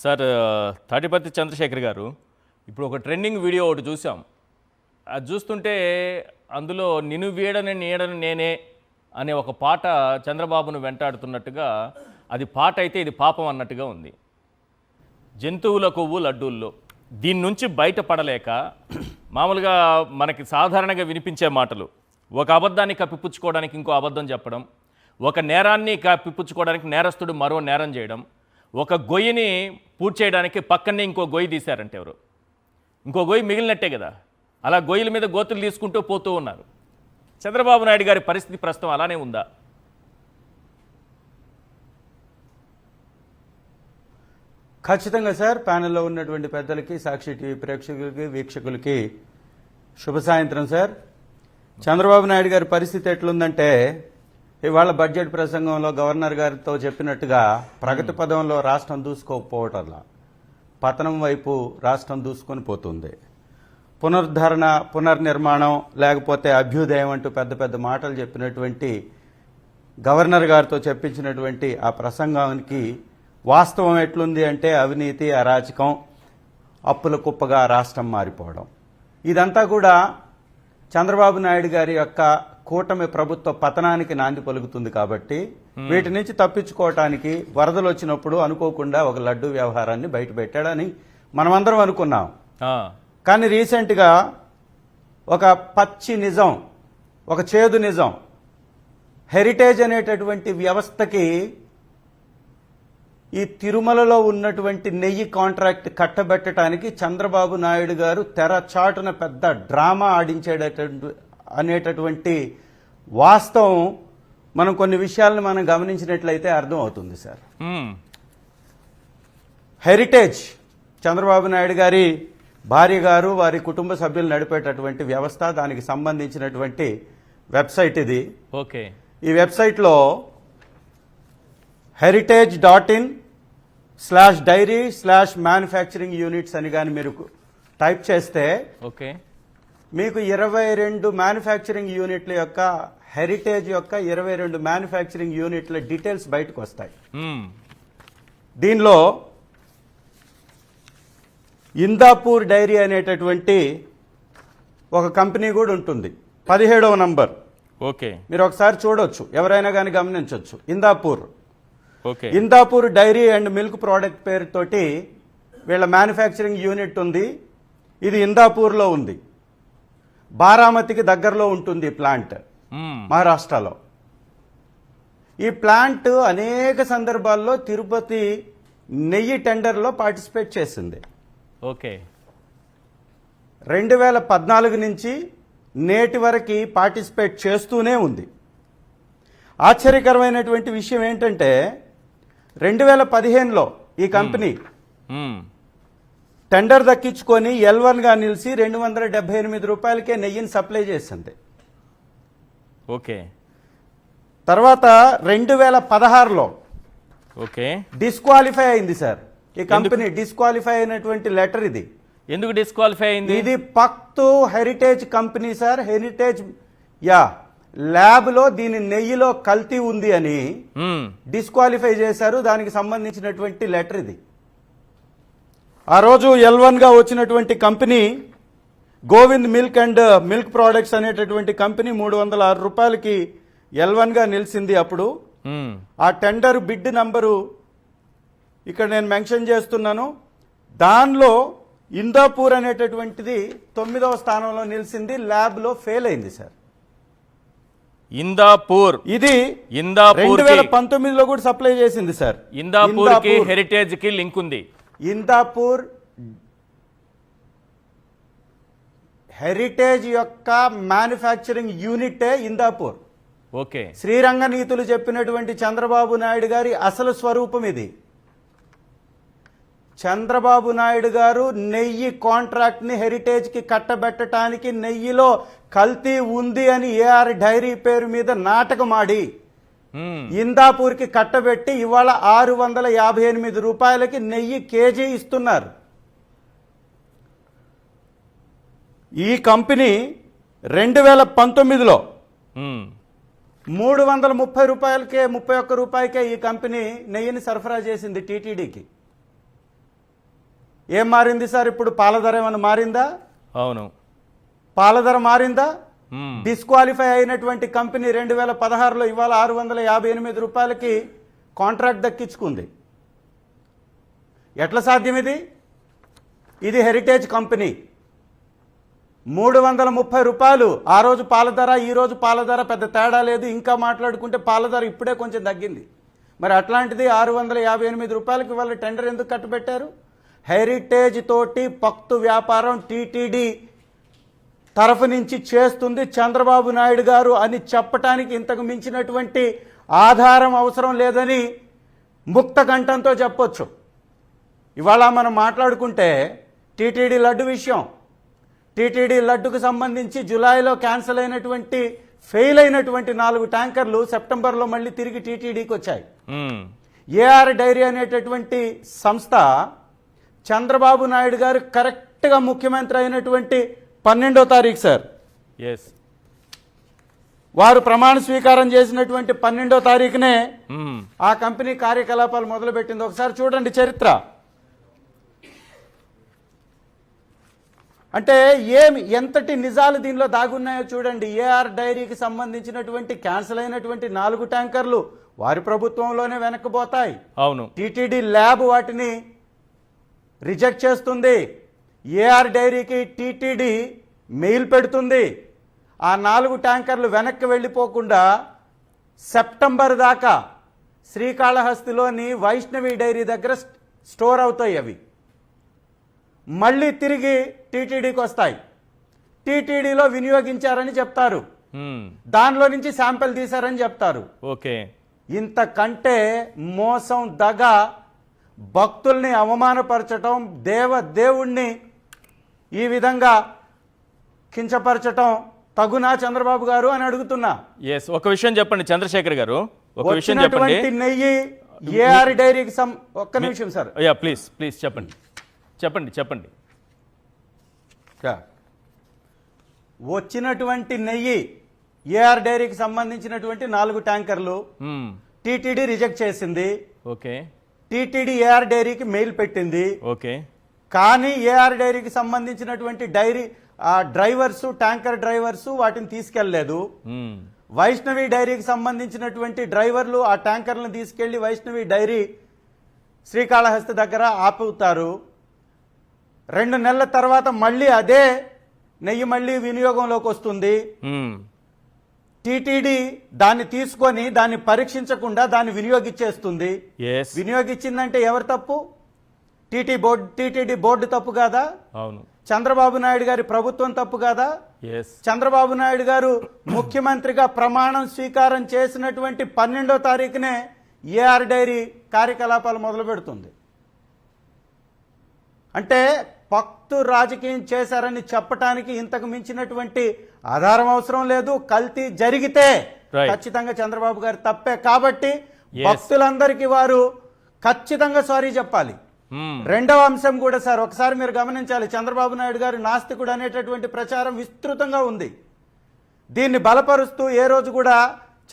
Sir Tadipatri Chandrasekhar గారు ఇప్పుడు ఒక ట్రెండింగ్ వీడియో ఒకటి చూసాం. అది చూస్తుంటే అందులో నిన్ను వీడని నీడని నేనే అనే ఒక పాట చంద్రబాబును వెంటాడుతున్నట్టుగా, అది పాట అయితే ఇది పాపం అన్నట్టుగా ఉంది. జంతువుల కొవ్వు లడ్డూల్లో దీని నుంచి బయటపడలేక మామూలుగా మనకి సాధారణంగా వినిపించే మాటలు, ఒక అబద్ధాన్ని కప్పిపుచ్చుకోవడానికి ఇంకో అబద్ధం చెప్పడం, ఒక నేరాన్ని కప్పిపుచ్చుకోవడానికి నేరస్తుడు మరో నేరం చేయడం, ఒక గొయ్యిని పూడ్చి చేయడానికి పక్కనే ఇంకో గొయ్యి తీశారంటే ఎవరు, ఇంకో గొయ్యి మిగిలినట్టే కదా. అలా గొయ్యిల మీద గోతులు తీసుకుంటూ పోతూ ఉన్నారు. చంద్రబాబు నాయుడు గారి పరిస్థితి ప్రస్తుతం అలానే ఉందా? ఖచ్చితంగా సార్. ప్యానెల్లో ఉన్నటువంటి పెద్దలకి, సాక్షి టీవీ ప్రేక్షకులకి, వీక్షకులకి శుభ సాయంత్రం సార్. చంద్రబాబు నాయుడు గారి పరిస్థితి ఎట్లుందంటే, ఇవాళ బడ్జెట్ ప్రసంగంలో గవర్నర్ గారితో చెప్పినట్టుగా ప్రగతి పదంలో రాష్ట్రం దూసుకోకపోవటంలా పతనం వైపు రాష్ట్రం దూసుకొని పోతుంది. పునరుద్ధరణ, పునర్నిర్మాణం, లేకపోతే అభ్యుదయం అంటూ పెద్ద పెద్ద మాటలు చెప్పినటువంటి గవర్నర్ గారితో చెప్పించినటువంటి ఆ ప్రసంగానికి వాస్తవం ఎట్లుంది అంటే, అవినీతి, అరాచకం, అప్పుల కుప్పగా రాష్ట్రం మారిపోవడం. ఇదంతా కూడా చంద్రబాబు నాయుడు గారి యొక్క కూటమి ప్రభుత్వ పతనానికి నాంది పలుకుతుంది. కాబట్టి వీటి నుంచి తప్పించుకోవటానికి వరదలు వచ్చినప్పుడు అనుకోకుండా ఒక లడ్డు వ్యవహారాన్ని బయట పెట్టాడని మనమందరం అనుకున్నాం. కానీ రీసెంట్గా ఒక పచ్చి నిజం, ఒక చేదు నిజం, హెరిటేజ్ అనేటటువంటి వ్యవస్థకి ఈ తిరుమలలో ఉన్నటువంటి నెయ్యి కాంట్రాక్ట్ కట్టబెట్టడానికి చంద్రబాబు నాయుడు గారు తెర చాటున పెద్ద డ్రామా అనేటటువంటి వాస్తవం మనం కొన్ని విషయాలను మనం గమనించినట్లయితే అర్థం అవుతుంది సార్. హెరిటేజ్ చంద్రబాబు నాయుడు గారి భార్య గారు, వారి కుటుంబ సభ్యులు నడిపేటటువంటి వ్యవస్థ, దానికి సంబంధించినటువంటి వెబ్సైట్ ఇది. ఓకే. ఈ వెబ్సైట్లో heritage.in/diary/manufacturing units అని కానీ మీరు టైప్ చేస్తే ఓకే, మీకు 22 మ్యానుఫ్యాక్చరింగ్ యూనిట్ల యొక్క, హెరిటేజ్ యొక్క 22 మ్యానుఫ్యాక్చరింగ్ యూనిట్ల డీటెయిల్స్ బయటకు వస్తాయి. దీనిలో ఇందాపూర్ డైరీ అనేటటువంటి ఒక కంపెనీ కూడా ఉంటుంది, 17వ నంబర్. ఓకే, మీరు ఒకసారి చూడొచ్చు, ఎవరైనా కానీ గమనించవచ్చు. Indapur, okay, Indapur dairy and milk product పేరుతోటి వీళ్ళ మ్యానుఫ్యాక్చరింగ్ యూనిట్ ఉంది. ఇది ఇందాపూర్లో ఉంది, బారామతికి దగ్గరలో ఉంటుంది ఈ ప్లాంట్, మహారాష్ట్రలో. ఈ ప్లాంట్ అనేక సందర్భాల్లో తిరుపతి నెయ్యి టెండర్లో పార్టిసిపేట్ చేసింది. ఓకే. 2014 నుంచి నేటి వరకు పార్టిసిపేట్ చేస్తూనే ఉంది. ఆశ్చర్యకరమైనటువంటి విషయం ఏంటంటే, 2015లో ఈ కంపెనీ టెండర్ దక్కించుకొని L1గా నిలిచి 278 రూపాయలకే నెయ్యిని సప్లై చేసింది. ఓకే. తర్వాత 2016లో ఓకే, డిస్క్వాలిఫై అయింది సార్. ఈ కంపెనీ డిస్క్వాలిఫై అయినటువంటి లెటర్ ఇది. ఎందుకు డిస్క్వాలిఫై అయింది? ఇది పక్తు Heritage company sir. Heritage lab లో దీని నెయ్యిలో కల్తీ ఉంది అని డిస్క్వాలిఫై చేశారు. దానికి సంబంధించినటువంటి లెటర్ ఇది. ఆ రోజు L1గా వచ్చినటువంటి company Govind milk and milk products అనేటటువంటి కంపెనీ 306 రూపాయలకి L1గా నిలిచింది. అప్పుడు ఆ టెండర్ బిడ్ నంబరు ఇక్కడ నేను మెన్షన్ చేస్తున్నాను. దానిలో ఇందాపూర్ అనేటటువంటిది 9వ స్థానంలో నిలిచింది, ల్యాబ్ లో ఫెయిల్ అయింది సార్. ఇందాపూర్, ఇది 2019లో కూడా సప్లై చేసింది సార్. ఇందాపూర్ కి హెరిటేజ్ కి లింక్ ఉంది. ఇందాపూర్ హెరిటేజ్ యొక్క మ్యానుఫ్యాక్చరింగ్ యూనిటే ఇందాపూర్. ఓకే. శ్రీరంగ నీతులు చెప్పినటువంటి చంద్రబాబు నాయుడు గారి అసలు స్వరూపం ఇది. చంద్రబాబు నాయుడు గారు నెయ్యి కాంట్రాక్ట్ ని హెరిటేజ్ కి కట్టబెట్టడానికి నెయ్యిలో కల్తీ ఉంది అని ఏఆర్ డైరీ పేరు మీద నాటకమాడి ఇందాపూర్ కి కట్టబెట్టి ఇవాళ 658 రూపాయలకి నెయ్యి కేజీ ఇస్తున్నారు. ఈ కంపెనీ 2019లో 330 రూపాయలకే, 31 రూపాయలకే ఈ కంపెనీ నెయ్యిని సరఫరా చేసింది టీటీడీకి. ఏం మారింది సార్? ఇప్పుడు పాల ధర ఏమైనా మారిందా? అవును. పాల ధర మారిందా? మ్మ్. డిస్క్వాలిఫై అయినటువంటి కంపెనీ 2016లో ఇవాళ 658 రూపాయలకి కాంట్రాక్ట్ దక్కించుకుంది. ఎట్లా సాధ్యం ఇది? ఇది హెరిటేజ్ కంపెనీ. 330 రూపాయలు ఆ రోజు పాల ధర, ఈ రోజు పాల ధర పెద్ద తేడా లేదు. ఇంకా మాట్లాడుకుంటే పాల ధర ఇప్పుడే కొంచెం తగ్గింది. మరి అట్లాంటిది 658 రూపాయలకి వాళ్ళు టెండర్ ఎందుకు కట్టబెట్టారు? హెరిటేజ్ తోటి పక్తు వ్యాపారం టీటీడీ తరఫు నుంచి చేస్తుంది చంద్రబాబు నాయుడు గారు అని చెప్పటానికి ఇంతకు మించినటువంటి ఆధారం అవసరం లేదని ముక్త కంఠంతో చెప్పొచ్చు. ఇవాళ మనం మాట్లాడుకుంటే టీటీడీ లడ్డు విషయం, టీటీడీ లడ్డుకు సంబంధించి జూలైలో క్యాన్సిల్ అయినటువంటి ఫెయిల్ అయినటువంటి 4 ట్యాంకర్లు సెప్టెంబర్లో మళ్ళీ తిరిగి టీటీడీకి వచ్చాయి. ఏఆర్ డైరీ అనేటటువంటి సంస్థ చంద్రబాబు నాయుడు గారు కరెక్ట్గా ముఖ్యమంత్రి అయినటువంటి 12వ తారీఖు సార్, ఎస్, వారు ప్రమాణ స్వీకారం చేసినటువంటి 12వ తారీఖునే ఆ కంపెనీ కార్యకలాపాలు మొదలుపెట్టింది. ఒకసారి చూడండి చరిత్ర. అంటే ఎంతటి నిజాలు దీనిలో దాగున్నాయో చూడండి. ఏఆర్ డైరీకి సంబంధించినటువంటి క్యాన్సిల్ అయినటువంటి 4 ట్యాంకర్లు వారి ప్రభుత్వంలోనే వెనక్కిపోతాయి. అవును. టీటీడీ ల్యాబ్ వాటిని రిజెక్ట్ చేస్తుంది. ఏఆర్ డైరీకి టీటీడీ మెయిల్ పెడుతుంది. ఆ 4 ట్యాంకర్లు వెనక్కి వెళ్ళిపోకుండా సెప్టెంబర్ దాకా శ్రీకాళహస్తిలోని వైష్ణవి డైరీ దగ్గర స్టోర్ అవుతాయి. అవి మళ్ళీ తిరిగి టీటీడీకి వస్తాయి. టీటీడీలో వినియోగించారని చెప్తారు, దానిలో నుంచి శాంపిల్ తీశారని చెప్తారు. ఓకే. ఇంతకంటే మోసం, దగ, భక్తుల్ని అవమానపరచటం, దేవుణ్ణి ఈ విధంగా కించపరచటం తగునా చంద్రబాబు గారు అని అడుగుతున్నా. ఎస్, ఒక విషయం చెప్పండి చంద్రశేఖర్ గారు, ఒక విషయం చెప్పండి. నెయ్యి ఏఆర్ డైరీకి ఒక్క నిమిషం సార్. యా, ప్లీజ్ ప్లీజ్ చెప్పండి చెప్పండి చెప్పండి. వచ్చినటువంటి నెయ్యి ఏఆర్ డైరీకి సంబంధించినటువంటి 4 ట్యాంకర్లు టీటీడీ రిజెక్ట్ చేసింది. ఓకే. టీటీడీ ఏఆర్ డైరీకి మెయిల్ పెట్టింది. ఓకే. కానీ ఏఆర్ డైరీకి సంబంధించినటువంటి డ్రైవర్స్, ట్యాంకర్ డ్రైవర్స్ వాటిని తీసుకెళ్లలేదు. వైష్ణవి డైరీకి సంబంధించినటువంటి డ్రైవర్లు ఆ ట్యాంకర్లను తీసుకెళ్లి వైష్ణవి డైరీ శ్రీకాళహస్తి దగ్గర ఆపుతారు. 2 నెలల తర్వాత మళ్ళీ అదే నెయ్యి మళ్ళీ వినియోగంలోకి వస్తుంది. టీటీడీ దాన్ని తీసుకొని దాన్ని పరీక్షించకుండా దాన్ని వినియోగించేస్తుంది. వినియోగించిందంటే ఎవరు తప్పు? టీటీడీ బోర్డు తప్పు కాదా? అవును. చంద్రబాబు నాయుడు గారి ప్రభుత్వం తప్పు కాదా? చంద్రబాబు నాయుడు గారు ముఖ్యమంత్రిగా ప్రమాణం స్వీకారం చేసినటువంటి 12వ తారీఖునే ఏఆర్ డైరీ కార్యకలాపాలు మొదలు పెడుతుంది. అంటే పక్తు రాజకీయం చేశారని చెప్పటానికి ఇంతకు మించినటువంటి ఆధారం అవసరం లేదు. కల్తీ జరిగితే ఖచ్చితంగా చంద్రబాబు గారు తప్పే. కాబట్టి భక్తులందరికీ వారు ఖచ్చితంగా సారీ చెప్పాలి. రెండవ అంశం కూడా సార్, ఒకసారి మీరు గమనించాలి. చంద్రబాబు నాయుడు గారు నాస్తికుడు అనేటటువంటి ప్రచారం విస్తృతంగా ఉంది. దీన్ని బలపరుస్తూ ఏ రోజు కూడా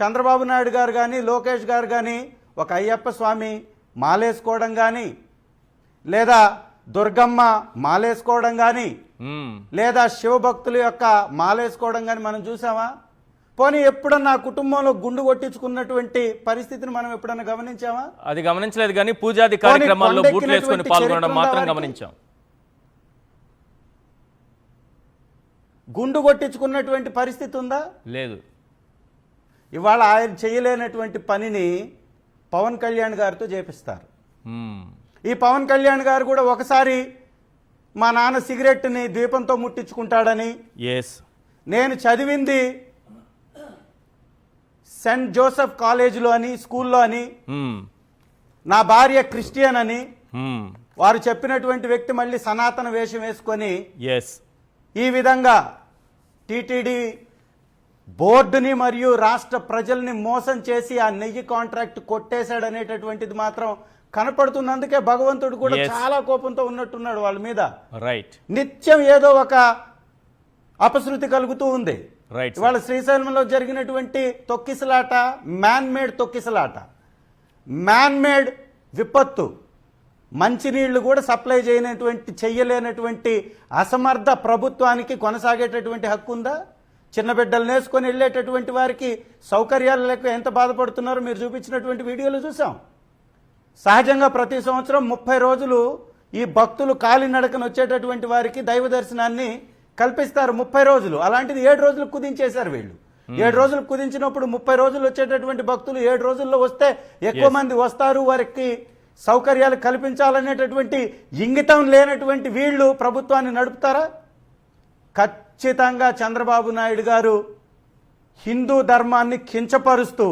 చంద్రబాబు నాయుడు గారు కానీ లోకేష్ గారు కానీ ఒక అయ్యప్ప స్వామి మాలేసుకోవడం కానీ, లేదా దుర్గమ్మ మాలేసుకోవడం కానీ, లేదా శివభక్తుల యొక్క మాలేసుకోవడం కానీ మనం చూసామా? పోనీ ఎప్పుడన్నా కుటుంబంలో గుండు కొట్టించుకున్నటువంటి పరిస్థితిని మనం ఎప్పుడన్నా గమనించామా? అది గమనించలేదు, కానీ పూజాది కార్యక్రమాల్లో బూట్లు వేసుకొని పాల్గొనడం మాత్రం గమనించాం. గుండు కొట్టించుకున్నటువంటి పరిస్థితి ఉందా? లేదు. ఇవాళ ఆయన చేయలేనటువంటి పనిని పవన్ కళ్యాణ్ గారితో చేపిస్తారు. ఈ పవన్ కళ్యాణ్ గారు కూడా ఒకసారి మా నాన్న సిగరెట్ని దీపంతో ముట్టించుకుంటాడని, నేను చదివింది సెంట్ జోసెఫ్ కాలేజీలో అని, స్కూల్లో అని, నా భార్య క్రిస్టియన్ అని వారు చెప్పినటువంటి వ్యక్తి మళ్ళీ సనాతన వేషం వేసుకొని ఈ విధంగా టీటీడీ బోర్డుని మరియు రాష్ట్ర ప్రజల్ని మోసం చేసి ఆ నెయ్యి కాంట్రాక్ట్ కొట్టేశాడనేటటువంటిది మాత్రం కనపడుతుంది. అందుకే భగవంతుడు కూడా చాలా కోపంతో ఉన్నట్టున్నాడు వాళ్ళ మీద. నిత్యం ఏదో ఒక అపశృతి కలుగుతూ ఉంది. ఇవాళ శ్రీశైలంలో జరిగినటువంటి తొక్కిసలాట మ్యాన్ మేడ్ తొక్కిసలాట, మ్యాన్ మేడ్ విపత్తు. మంచినీళ్లు కూడా సప్లై చెయ్యలేనటువంటి అసమర్థ ప్రభుత్వానికి కొనసాగేటటువంటి హక్కు ఉందా? చిన్న బిడ్డలు నేసుకొని వెళ్ళేటటువంటి వారికి సౌకర్యాలు లేక ఎంత బాధపడుతున్నారో మీరు చూపించినటువంటి వీడియోలు చూసాం. సహజంగా ప్రతి సంవత్సరం 30 రోజులు ఈ భక్తులు కాలినడకన వచ్చేటటువంటి వారికి దైవ దర్శనాన్ని కల్పిస్తారు 30 రోజులు. అలాంటిది 7 రోజులకు కుదించేశారు వీళ్ళు. 7 రోజులు కుదించినప్పుడు 30 రోజులు వచ్చేటటువంటి భక్తులు 7 రోజుల్లో వస్తే ఎక్కువ మంది వస్తారు, వారికి సౌకర్యాలు కల్పించాలనేటటువంటి ఇంగితం లేనటువంటి వీళ్ళు ప్రభుత్వాన్ని నడుపుతారా? ఖచ్చితంగా చంద్రబాబు నాయుడు గారు హిందూ ధర్మాన్ని కించపరుస్తూ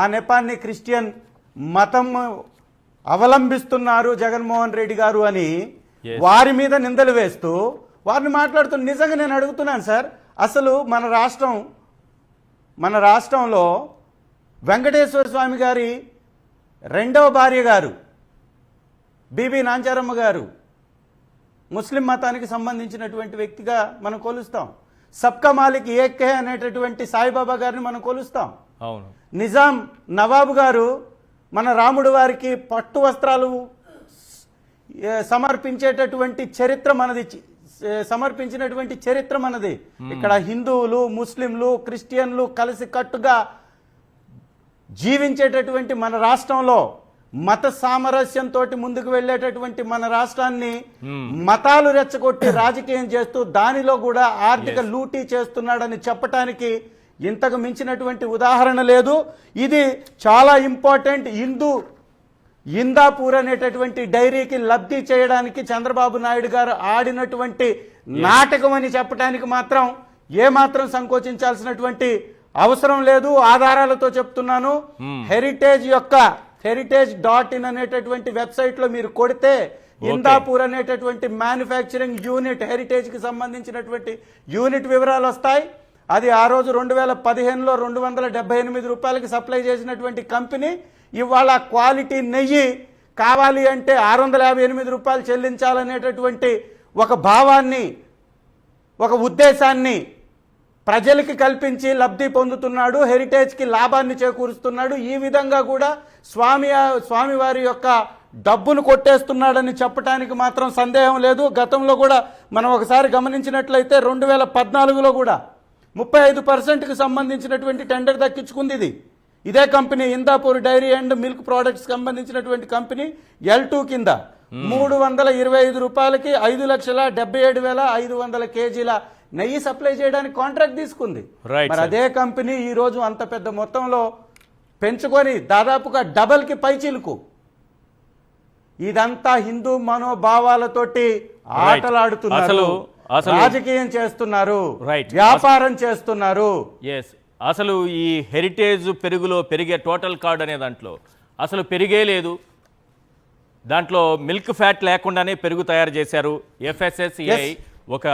ఆ నెపాన్ని క్రిస్టియన్ మతం అవలంబిస్తున్నారు జగన్మోహన్ రెడ్డి గారు అని వారి మీద నిందలు వేస్తూ వారిని మాట్లాడుతూ నిజంగా నేను అడుగుతున్నాను సార్, అసలు మన రాష్ట్రంలో వెంకటేశ్వర స్వామి గారి రెండవ భార్య గారు బీబీ నాంచారమ్మ గారు ముస్లిం మతానికి సంబంధించినటువంటి వ్యక్తిగా మనం కొలుస్తాం. సబ్కా మాలిక్ ఏక్ హై అనేటటువంటి సాయిబాబా గారిని మనం కొలుస్తాం. అవును. నిజాం నవాబు గారు మన రాముడు వారికి పట్టు వస్త్రాలు సమర్పించినటువంటి చరిత్ర మనది. ఇక్కడ హిందువులు, ముస్లింలు, క్రిస్టియన్లు కలిసి కట్టుగా జీవించేటటువంటి మన రాష్ట్రంలో మత సామరస్యంతో ముందుకు వెళ్ళేటటువంటి మన రాష్ట్రాన్ని మతాలు రెచ్చగొట్టి రాజకీయం చేస్తూ దానిలో కూడా ఆర్థిక లూటీ చేస్తున్నాడని చెప్పటానికి ఇంతకు మించినటువంటి ఉదాహరణ లేదు. ఇది చాలా ఇంపార్టెంట్. ఇందాపూర్ అనేటటువంటి డైరీకి లబ్ధి చేయడానికి చంద్రబాబు నాయుడు గారు ఆడినటువంటి నాటకం అని చెప్పడానికి మాత్రం ఏమాత్రం సంకోచించాల్సినటువంటి అవసరం లేదు. ఆధారాలతో చెప్తున్నాను. heritage.in అనేటటువంటి వెబ్సైట్ లో మీరు కొడితే ఇందాపూర్ అనేటటువంటి మ్యానుఫ్యాక్చరింగ్ యూనిట్, హెరిటేజ్ కి సంబంధించినటువంటి యూనిట్ వివరాలు వస్తాయి. అది ఆ రోజు 2015లో 278 రూపాయలకి సప్లై చేసినటువంటి కంపెనీ ఇవాళ క్వాలిటీ నెయ్యి కావాలి అంటే 658 రూపాయలు చెల్లించాలనేటటువంటి ఒక భావాన్ని, ఒక ఉద్దేశాన్ని ప్రజలకి కల్పించి లబ్ధి పొందుతున్నాడు, హెరిటేజ్కి లాభాన్ని చేకూరుస్తున్నాడు. ఈ విధంగా కూడా స్వామివారి యొక్క డబ్బును కొట్టేస్తున్నాడని చెప్పడానికి మాత్రం సందేహం లేదు. గతంలో కూడా మనం ఒకసారి గమనించినట్లయితే 2014లో కూడా 35%కి సంబంధించినటువంటి టెండర్ దక్కించుకుంది ఇదే company. Indapur dairy and milk products సంబంధించినటువంటి కంపెనీ L2 కింద 325 రూపాయలకి 5,77,500 కేజీల నెయ్యి సప్లై చేయడానికి కాంట్రాక్ట్ తీసుకుంది. మరి అదే కంపెనీ ఈ రోజు అంత పెద్ద మొత్తంలో పెంచుకొని దాదాపుగా డబల్ కి పైచిలుకు. ఇదంతా హిందూ మనోభావాలతోటి ఆటలాడుతున్నారు, రాజకీయం చేస్తున్నారు, వ్యాపారం చేస్తున్నారు. అసలు ఈ హెరిటేజ్ పెరుగులో పెరిగే టోటల్ కార్డ్ అనే దాంట్లో అసలు పెరిగే లేదు. దాంట్లో మిల్క్ ఫ్యాట్ లేకుండానే పెరుగు తయారు చేశారు. FSSAI ఒక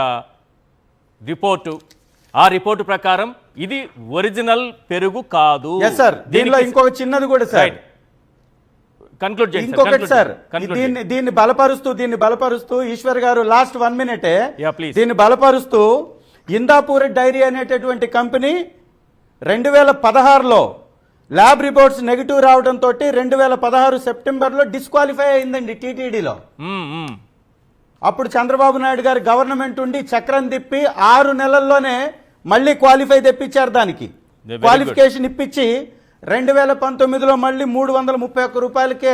రిపోర్టు, ఆ రిపోర్టు ప్రకారం ఇది ఒరిజినల్ పెరుగు కాదు. దీనిలో ఇంకొక చిన్నది కూడా సార్, ఇంకొకటి సార్, దీన్ని బలపరుస్తూ ఈశ్వర్ గారు లాస్ట్ 1 మినిటే దీన్ని బలపరుస్తూ ఇందాపూర్ డైరీ అనేటటువంటి కంపెనీ 2016లో ల్యాబ్ రిపోర్ట్స్ నెగిటివ్ రావడంతో 2016 సెప్టెంబర్లో డిస్క్వాలిఫై అయిందండి టీటీడీలో. అప్పుడు చంద్రబాబు నాయుడు గారి గవర్నమెంట్ ఉండి చక్రం తిప్పి 6 నెలల్లోనే మళ్ళీ క్వాలిఫై తెప్పించారు. దానికి క్వాలిఫికేషన్ ఇప్పించి 2019లో మళ్ళీ 331 రూపాయలకే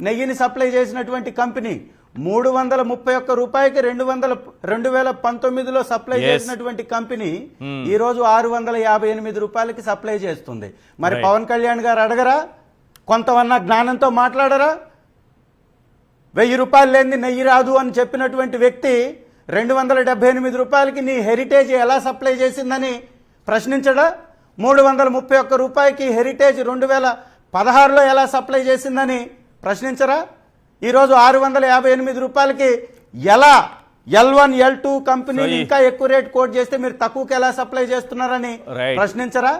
నెయ్యిని సప్లై చేసినటువంటి కంపెనీ 331 రూపాయలకి 2019లో సప్లై చేసినటువంటి కంపెనీ ఈ రోజు 658 రూపాయలకి సప్లై చేస్తుంది. మరి పవన్ కళ్యాణ్ గారు అడగరా? కొంతమన్నా జ్ఞానంతో మాట్లాడరా? 1000 రూపాయలు లేని నెయ్యి రాదు అని చెప్పినటువంటి వ్యక్తి 278 రూపాయలకి నీ హెరిటేజ్ ఎలా సప్లై చేసిందని ప్రశ్నించడా? 331 రూపాయలకి హెరిటేజ్ 2016లో ఎలా సప్లై చేసిందని ప్రశ్నించరా? ఈరోజు 658 రూపాయలకి ఎలా L1 L2 కంపెనీలు ఇంకా ఎక్కువ రేట్ కోట్ చేస్తే మీరు తక్కువకి ఎలా సప్లై చేస్తున్నారని ప్రశ్నించరా?